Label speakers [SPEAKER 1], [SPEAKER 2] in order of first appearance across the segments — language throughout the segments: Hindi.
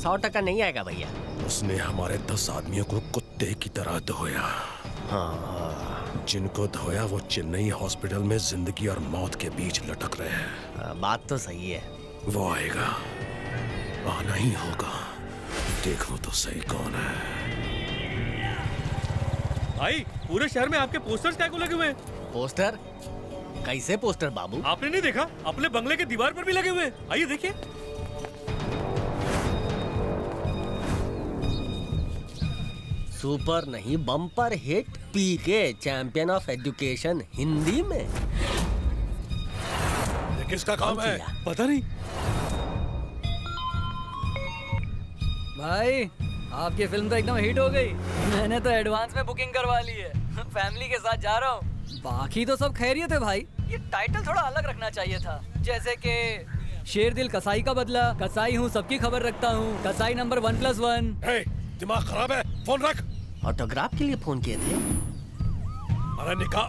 [SPEAKER 1] 100% नहीं आएगा भैया।
[SPEAKER 2] उसने हमारे 10 आदमियों को कुत्ते की तरह धोया। हाँ, जिनको धोया वो चेन्नई हॉस्पिटल में जिंदगी और मौत के बीच लटक रहे हैं।
[SPEAKER 1] बात तो सही है।
[SPEAKER 2] वो आएगा, आना ही होगा। देखो तो सही कौन है।
[SPEAKER 3] भाई, पूरे शहर में आपके पोस्टर्स क्या को लगे हुए हैं?
[SPEAKER 1] पोस्टर? कैसे पोस्टर बाबू?
[SPEAKER 3] आपने नहीं देखा? अपने बंगले के दीवार पर भी लगे हुए हैं। आइए देखिए।
[SPEAKER 1] सुपर नहीं, bumper hit PK, champion of education, Hindi में।
[SPEAKER 2] ये किसका काम है?
[SPEAKER 3] पता नहीं।
[SPEAKER 4] भाई, आपकी फिल्म तो एकदम हिट हो गई। मैंने तो एडवांस में बुकिंग करवा ली है। फैमिली के साथ जा रहा हूँ। बाकी तो सब खैरियत है भाई। ये टाइटल थोड़ा अलग रखना चाहिए था, जैसे कि शेर दिल कसाई का बदला। कसाई हूँ, सबकी खबर रखता हूँ। कसाई नंबर 1+1।
[SPEAKER 2] दिमाग खराब है, फोन रख।
[SPEAKER 1] ऑटोग्राफ के लिए फोन किए थे?
[SPEAKER 2] अरे निकाल।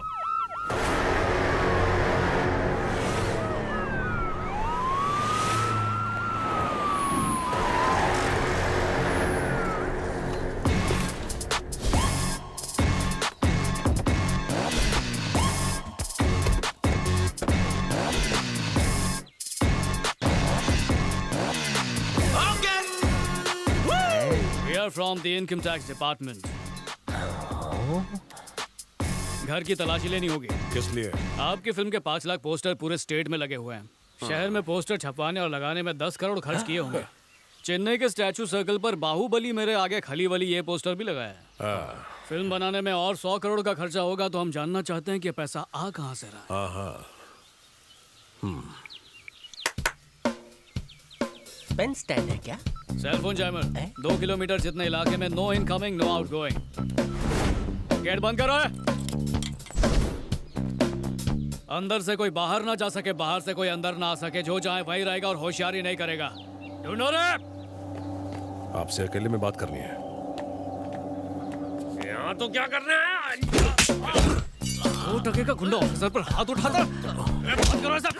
[SPEAKER 5] We are from the income tax department. घर की तलाशी लेनी होगी।
[SPEAKER 2] किस लिए?
[SPEAKER 5] आपकी फिल्म के 5 लाख पोस्टर पूरे स्टेट में लगे हुए हैं। शहर में पोस्टर छपवाने और लगाने में 10 करोड़ खर्च किए होंगे। चेन्नई के स्टैचू सर्कल पर बाहुबली मेरे आगे खली वाली ये पोस्टर भी लगाया है। फिल्म बनाने में और 100 करोड़ का खर्चा होगा, तो हम जानना चाहते हैं कि पैसा आ कहाँ से रहा है।
[SPEAKER 1] पेन स्टैंड है क्या?
[SPEAKER 5] Cellphone jammer. 2 किलोमीटर जितने इलाके में no incoming no outgoing. Gate बंद करो। अंदर से कोई बाहर ना जा सके, बाहर से कोई अंदर ना आ सके। जो जाए वही रहेगा और होशियारी नहीं करेगा। You know that?
[SPEAKER 2] आपसे अकेले में बात करनी है।
[SPEAKER 3] यहाँ तो क्या करना है?
[SPEAKER 5] 2 टके का गुंडा ऑफिसर पर हाथ उठाता। बंद करो सब।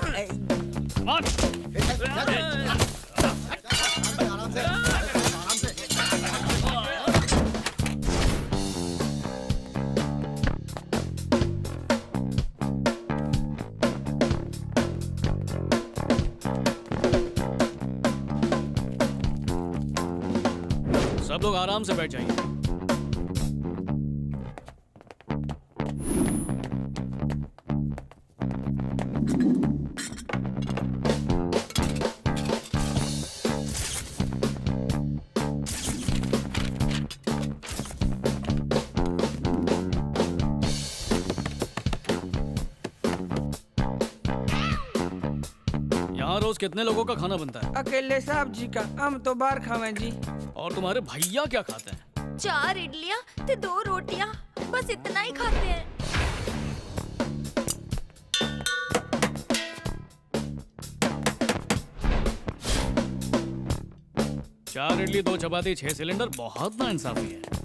[SPEAKER 5] सब लोग आराम से बैठ जाइए। यहाँ रोज कितने लोगों का खाना बनता है?
[SPEAKER 6] अकेले साहब जी का। हम तो बाहर खावे जी।
[SPEAKER 5] और तुम्हारे भैया क्या खाते हैं?
[SPEAKER 7] 4 इडलियाँ तो 2 रोटियाँ, बस इतना ही खाते हैं।
[SPEAKER 5] चार इडली 2 चपाती 6 सिलेंडर, बहुत ना इंसाफी है।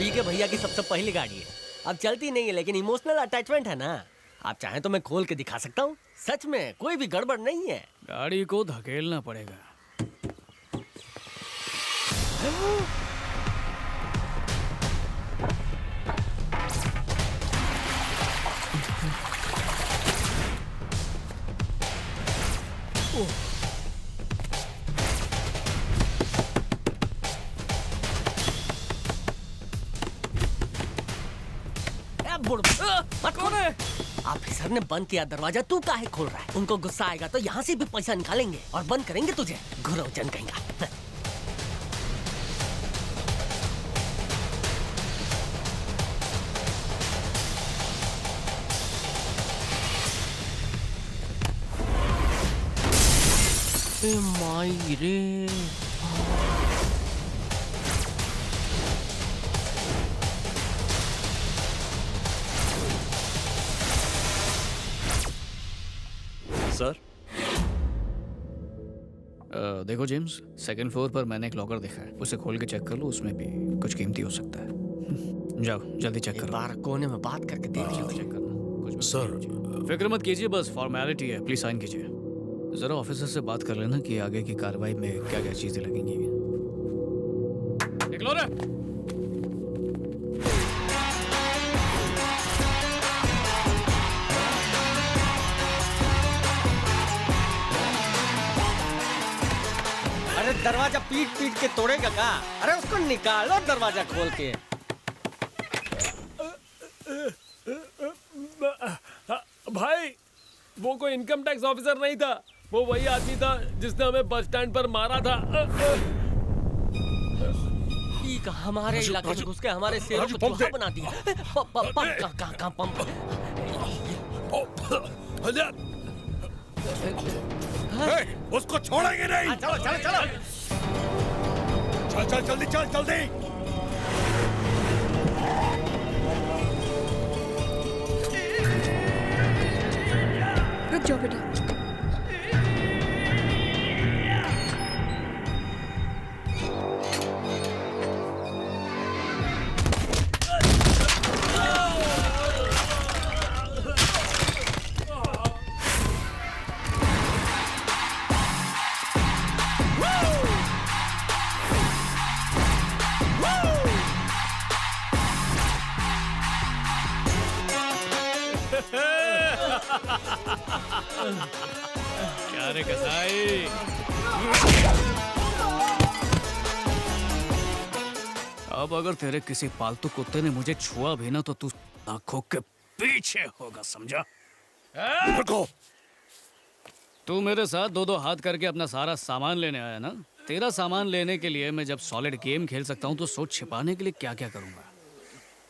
[SPEAKER 1] के भैया की सबसे पहली गाड़ी है। अब चलती नहीं है, लेकिन इमोशनल अटैचमेंट है ना। आप चाहें तो मैं खोल के दिखा सकता हूँ। सच में कोई भी गड़बड़ नहीं है।
[SPEAKER 5] गाड़ी को धकेलना पड़ेगा।
[SPEAKER 1] मत खोल। ऑफिसर ने बंद किया दरवाजा, तू काहे खोल रहा है? उनको गुस्सा आएगा तो यहाँ से भी पैसा निकालेंगे और बंद करेंगे तुझे। गुरवचन कहेगा। माई रे,
[SPEAKER 2] सर
[SPEAKER 5] देखो जेम्स, सेकंड फ्लोर पर मैंने एक लॉकर देखा है, उसे खोल के चेक कर लो, उसमें भी कुछ कीमती हो सकता है। जाओ जल्दी चेक
[SPEAKER 1] एक
[SPEAKER 5] करो।
[SPEAKER 1] बार कोने में बात करके देख लियो।
[SPEAKER 5] चेक करना कुछ भी
[SPEAKER 2] सर।
[SPEAKER 5] कीजिए। फिक्र मत कीजिए, बस फॉर्मेलिटी है, प्लीज साइन कीजिए। जरा ऑफिसर से बात कर लेना कि आगे की कार्रवाई में क्या क्या चीजें लगेंगी। निकलो रे।
[SPEAKER 1] अरे दरवाजा पीट पीट के तोड़ेगा का? अरे उसको निकालो दरवाजा खोल के।
[SPEAKER 3] भाई वो कोई इनकम टैक्स ऑफिसर नहीं था, वो वही आदमी था जिसने हमें बस स्टैंड पर मारा था।
[SPEAKER 1] ठीक, हमारे इलाके में घुस के हमारे शेरों को चूहा बना दिया। कहाँ पंप?
[SPEAKER 2] उसको छोड़ेंगे नहीं।
[SPEAKER 1] चलो चलो चलो।
[SPEAKER 2] चल चल जल्दी चल जल्दी।
[SPEAKER 7] रुक जाओ बेटा।
[SPEAKER 5] क्या रे कसाई, अब अगर तेरे किसी पालतू कुत्ते ने मुझे छुआ भी ना तो तू आंखों के पीछे होगा, समझा?
[SPEAKER 2] रुको।
[SPEAKER 5] तू मेरे साथ दो दो हाथ करके अपना सारा सामान लेने आया ना? तेरा सामान लेने के लिए मैं जब सॉलिड गेम खेल सकता हूँ तो सोच छिपाने के लिए क्या क्या करूंगा।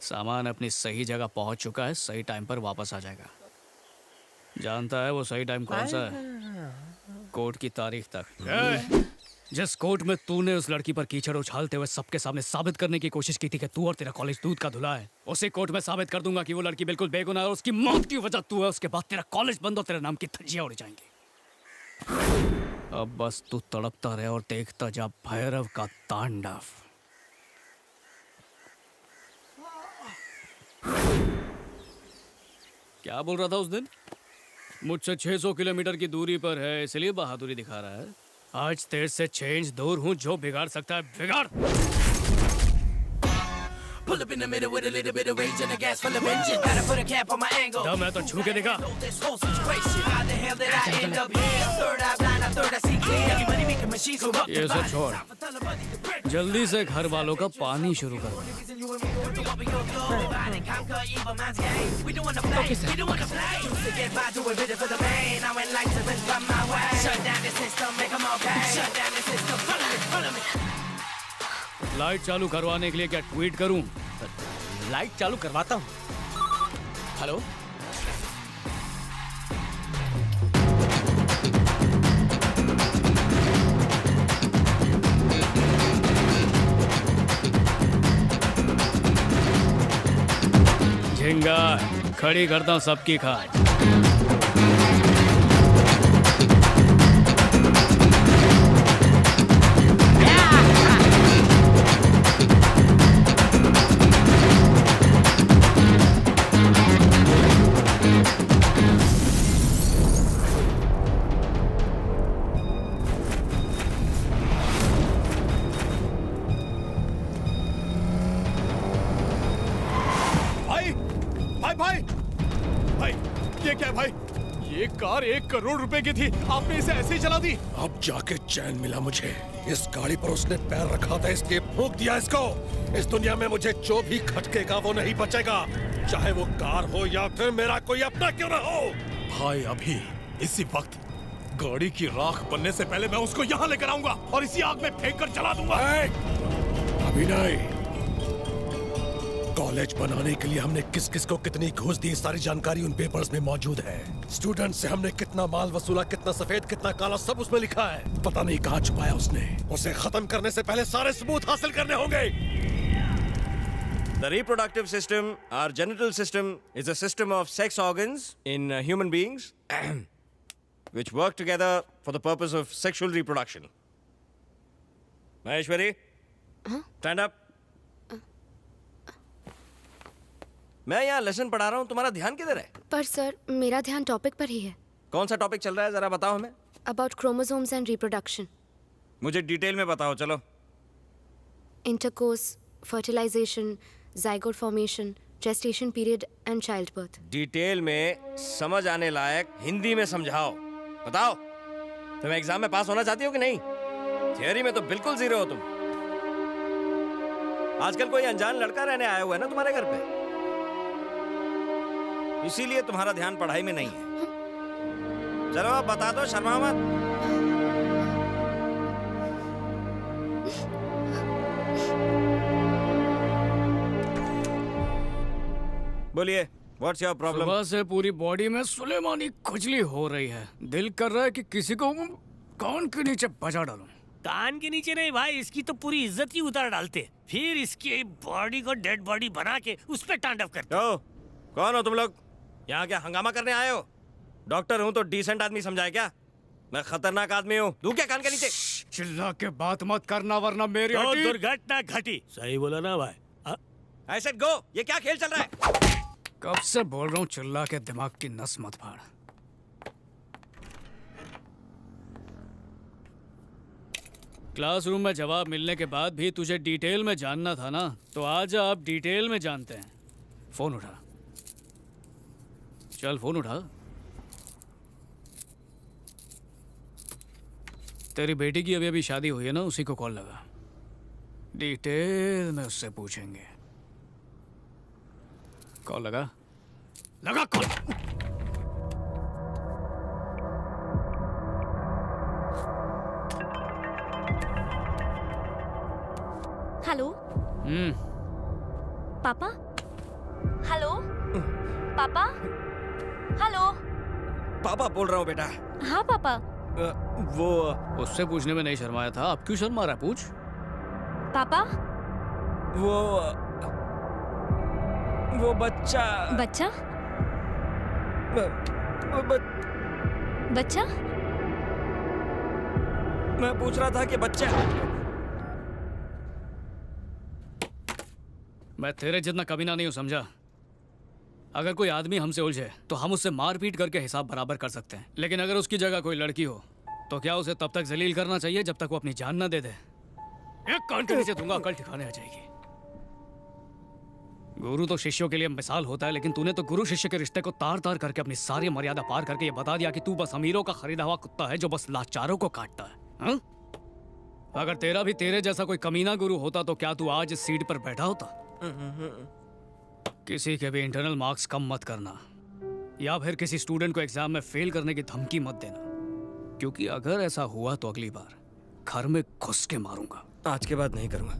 [SPEAKER 5] सामान अपनी सही जगह पहुंच चुका है, सही टाइम पर वापस आ जाएगा। जानता है वो सही टाइम कौन सा है? कोर्ट की तारीख तक। जिस कोर्ट में तूने उस लड़की पर कीचड़ उछालते हुए सबके सामने साबित करने की कोशिश की थी कि तू और तेरा कॉलेज दूध का धुला है, उसी कोर्ट में साबित कर दूंगा कि वो लड़की बिल्कुल बेगुनाह है और उसकी मौत की वजह तू है। उसके बाद तेरा कॉलेज बंद और तेरे नाम की धज्जियां उड़ जाएंगी। अब बस तू तड़पता रहे और देखता जा भैरव का तांडव। क्या बोल रहा था उस दिन? मुझसे 600 किलोमीटर की दूरी पर है इसलिए बहादुरी दिखा रहा है। आज तेरे से 6 इंच दूर हूँ, जो बिगाड़ सकता है बिगाड़।
[SPEAKER 8] Pull up in the middle with a little bit of rage and a gas full of engine. Gotta put a cap on my angle.
[SPEAKER 5] दम है तो छू के दिखा।
[SPEAKER 8] This whole situation. How the hell did I end up here? Third eye blind, I third I see clear. Every money making machines go up
[SPEAKER 5] ये
[SPEAKER 8] the
[SPEAKER 5] सब
[SPEAKER 8] vine.
[SPEAKER 5] छोड़,
[SPEAKER 8] Time for Talibani to break.
[SPEAKER 5] जल्दी से घर वालों का पानी शुरू करो।
[SPEAKER 8] And you and me work to open your door. Divide and conquer evil minds game. We don't wanna play. We don't wanna play. Used to get by doing it for the pain. Now when lights are run my way. Shut down the system, make them all pay. Shut down the system, follow me, follow me.
[SPEAKER 5] Light चालू करवाने के लिए क्या ट्वीट करूं?
[SPEAKER 1] लाइट चालू करवाता हूँ। हेलो,
[SPEAKER 5] झिंगा खड़ी करता हूँ सबकी खाट।
[SPEAKER 3] ये क्या है भाई? ये कार 1 करोड़ रुपए की थी, आपने इसे ऐसे ही चला दी?
[SPEAKER 2] अब जाके चैन मिला मुझे। इस गाड़ी पर उसने पैर रखा था, इसके फूंक दिया इसको। इस दुनिया में मुझे जो भी खटकेगा वो नहीं बचेगा। चाहे वो कार हो या फिर मेरा कोई अपना क्यों ना हो।
[SPEAKER 9] भाई अभी इसी वक्त गाड़ी की राख बनने से पहले मैं उसको यहाँ लेकर आऊंगा और इसी आग में फेंक कर जला दूंगा।
[SPEAKER 2] अभी नहीं। कॉलेज बनाने के लिए हमने किस किस को कितनी घूस दी, सारी जानकारी उन पेपर्स में मौजूद है। स्टूडेंट से हमने कितना माल वसूला, कितना सफेद कितना काला, सब उसमें लिखा है। पता नहीं कहाँ छुपाया उसने। उसे खत्म करने से पहले सारे सबूत हासिल करने होंगे।
[SPEAKER 10] The reproductive system, our genital system, is a system of sex organs in human beings which work together for the purpose of sexual reproduction. Maheshwari, stand up. मैं यहाँ लेसन पढ़ा रहा हूँ, तुम्हारा ध्यान किधर है?
[SPEAKER 7] पर सर मेरा ध्यान टॉपिक पर ही है।
[SPEAKER 10] कौन सा टॉपिक चल रहा है, जरा बताओ हमें।
[SPEAKER 7] About chromosomes and reproduction.
[SPEAKER 10] मुझे डिटेल में बताओ, चलो।
[SPEAKER 7] Intercourse, fertilization, zygote formation, gestation period and child birth.
[SPEAKER 10] Detail में समझ आने लायक हिंदी में समझाओ। बताओ, तुम एग्जाम में पास होना चाहती हो कि नहीं? थियरी में तो बिल्कुल जीरो हो तुम। आजकल कोई अनजान लड़का रहने आया हुआ है ना तुम्हारे घर पे, इसीलिए तुम्हारा ध्यान पढ़ाई में नहीं है। चलो अब बता दो, शर्मा मत। बोलिए, व्हाट्स योर प्रॉब्लम?
[SPEAKER 5] सुबह से पूरी बॉडी में सुलेमानी खुजली हो रही है। दिल कर रहा है कि किसी को कान के नीचे बजा डालूं।
[SPEAKER 1] कान के नीचे नहीं भाई, इसकी तो पूरी इज्जत ही उतार डालते, फिर इसकी बॉडी को डेड बॉडी बना के उस पे तांडव करते।
[SPEAKER 10] ओ, कौन हो तुम लोग? यहाँ क्या हंगामा करने आए हो? डॉक्टर हूँ तो डिसेंट आदमी समझाए क्या? मैं खतरनाक आदमी हूँ। दूं क्या कान के नीचे?
[SPEAKER 5] चिल्ला के बात मत करना वरना मेरी
[SPEAKER 1] तो
[SPEAKER 5] हड्डी-
[SPEAKER 1] दुर्घटना घटी। सही बोला ना भाई?
[SPEAKER 10] I said go। ये क्या खेल चल रहा है?
[SPEAKER 5] कब से बोल रहा हूँ, चिल्ला के दिमाग की नस मत फाड़। क्लासरूम में जवाब मिलने के बाद भी तुझे डिटेल में जानना था ना, तो आज आप डिटेल में जानते हैं। फोन उठा, चल फोन उठा। तेरी बेटी की अभी अभी शादी हुई है ना, उसी को कॉल लगा। डिटेल में उससे पूछेंगे। कॉल लगा, लगा कॉल।
[SPEAKER 7] हेलो पापा। हेलो पापा। हेलो।
[SPEAKER 10] पापा बोल रहा हूँ बेटा।
[SPEAKER 7] हाँ पापा।
[SPEAKER 10] वो
[SPEAKER 5] उससे पूछने में नहीं शर्माया था, अब क्यों शर्मा रहा है? पूछ।
[SPEAKER 7] पापा।
[SPEAKER 10] वो बच्चा
[SPEAKER 7] बच्चा? बच्चा?
[SPEAKER 10] मैं पूछ रहा था कि बच्चा।
[SPEAKER 5] मैं तेरे जितना कमीना नहीं हूं, समझा? अगर कोई आदमी हमसे उलझे तो हम उससे मारपीट करके हिसाब बराबर कर सकते हैं, लेकिन अगर उसकी जगह कोई लड़की हो तो क्या उसे तब तक जलील करना चाहिए जब तक वो अपनी जान ना दे दे? एक कान के नीचे दूंगा, कल ठिकाने आ जाएगी। गुरु तो शिष्यों के लिए मिसाल होता है, लेकिन तूने तो गुरु शिष्य के रिश्ते को तार तार करके अपनी सारी मर्यादा पार करके ये बता दिया कि तू बस अमीरों का खरीदा हुआ कुत्ता है जो बस लाचारों को काटता है। हा? अगर तेरा भी तेरे जैसा कोई कमीना गुरु होता तो क्या तू आज इस सीट पर बैठा होता? किसी के भी इंटरनल मार्क्स कम मत करना, या फिर किसी स्टूडेंट को एग्जाम में फेल करने की धमकी मत देना, क्योंकि अगर ऐसा हुआ तो अगली बार घर में घुस के मारूंगा।
[SPEAKER 10] आज के बाद नहीं करूंगा।